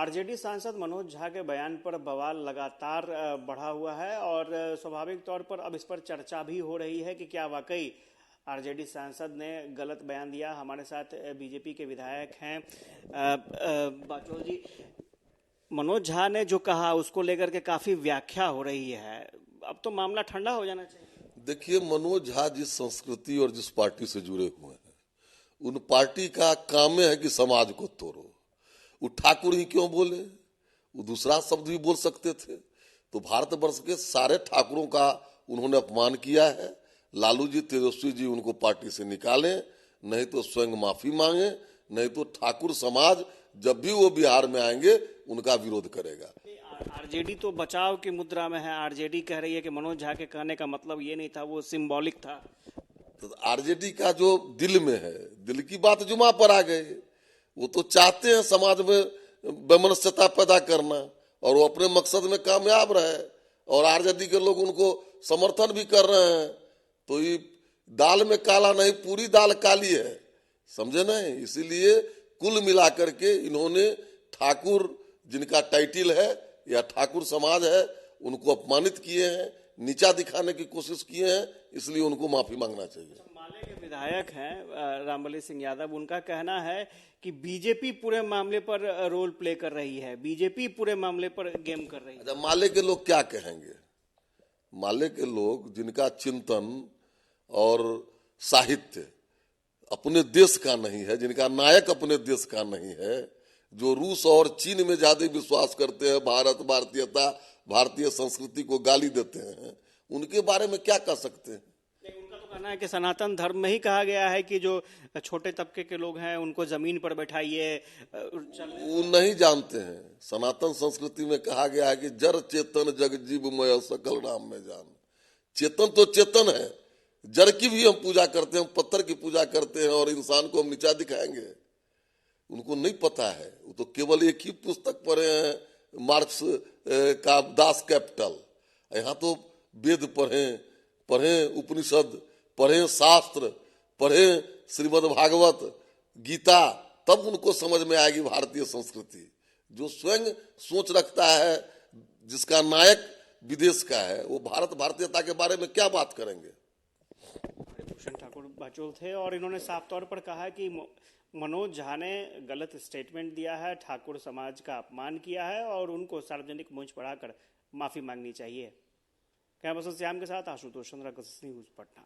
RJD सांसद मनोज झा के बयान पर बवाल लगातार बढ़ा हुआ है और स्वाभाविक तौर पर अब इस पर चर्चा भी हो रही है कि क्या वाकई आरजेडी सांसद ने गलत बयान दिया। हमारे साथ बीजेपी के विधायक हैं बाचौल जी। मनोज झा ने जो कहा उसको लेकर के काफी व्याख्या हो रही है, अब तो मामला ठंडा हो जाना चाहिए। देखिए, मनोज झा जिस संस्कृति और जिस पार्टी से जुड़े हुए हैं, उन पार्टी का काम है कि समाज को तोड़ो। वो ठाकुर ही क्यों बोले, वो दूसरा शब्द भी बोल सकते थे। तो भारतवर्ष के सारे ठाकुरों का उन्होंने अपमान किया है। लालू जी, तेजस्वी जी उनको पार्टी से निकालें, नहीं तो स्वयं माफी मांगे, नहीं तो ठाकुर समाज जब भी वो बिहार में आएंगे उनका विरोध करेगा। आरजेडी तो बचाव की मुद्रा में है। आरजेडी कह रही है कि मनोज झा के कहने का मतलब ये नहीं था, वो सिंबॉलिक था। तो आरजेडी का जो दिल में है, दिल की बात जुमा पर आ गए। वो तो चाहते हैं समाज में वैमनस्यता पैदा करना और वो अपने मकसद में कामयाब रहे, और आरजेडी के लोग उनको समर्थन भी कर रहे हैं। तो ये दाल में काला नहीं, पूरी दाल काली है, समझे नहीं। इसीलिए कुल मिलाकर के इन्होंने ठाकुर जिनका टाइटिल है या ठाकुर समाज है, उनको अपमानित किए हैं, नीचा दिखाने की कोशिश किए हैं। इसलिए उनको माफी मांगना चाहिए। माले के विधायक हैं रामबली सिंह यादव, उनका कहना है कि बीजेपी पूरे मामले पर रोल प्ले कर रही है, बीजेपी पूरे मामले पर गेम कर रही है। अच्छा, माले के लोग क्या कहेंगे? माले के लोग जिनका चिंतन और साहित्य अपने देश का नहीं है, जिनका नायक अपने देश का नहीं है, जो रूस और चीन में ज्यादा विश्वास करते हैं, भारत, भारतीयता, भारतीय संस्कृति को गाली देते हैं, उनके बारे में क्या कह सकते हैं? उनका तो कहना है कि सनातन धर्म में ही कहा गया है कि जो छोटे तबके के लोग हैं उनको जमीन पर बैठाइए। वो नहीं जानते हैं। सनातन संस्कृति में कहा गया है कि जड़ चेतन जग जीव मय सकल राम में जान। चेतन तो चेतन है, जड़ की भी हम पूजा करते हैं, हम पत्थर की पूजा करते हैं, और इंसान को हम नीचा दिखाएंगे? उनको नहीं पता है। वो तो केवल एक ही पुस्तक पढ़े हैं, मार्क्स का दास कैपिटल। यहाँ तो वेद पढ़े उपनिषद, पढ़े शास्त्र, पढ़े श्रीमद् भागवत गीता, तब उनको समझ में आएगी भारतीय संस्कृति। जो स्वयं सोच रखता है, जिसका नायक विदेश का है, वो भारत भारतीयता के बारे में क्या बात करेंगे? भूषण ठाकुर बाचौल थे और इन्होंने साफ तौर पर कहा कि मनोज झा ने गलत स्टेटमेंट दिया है, ठाकुर समाज का अपमान किया है और उनको सार्वजनिक मंच पर आकर माफी मांगनी चाहिए। कैमरा पर्सन श्याम के साथ आशुतोष चंद्रा, न्यूज़ पटना।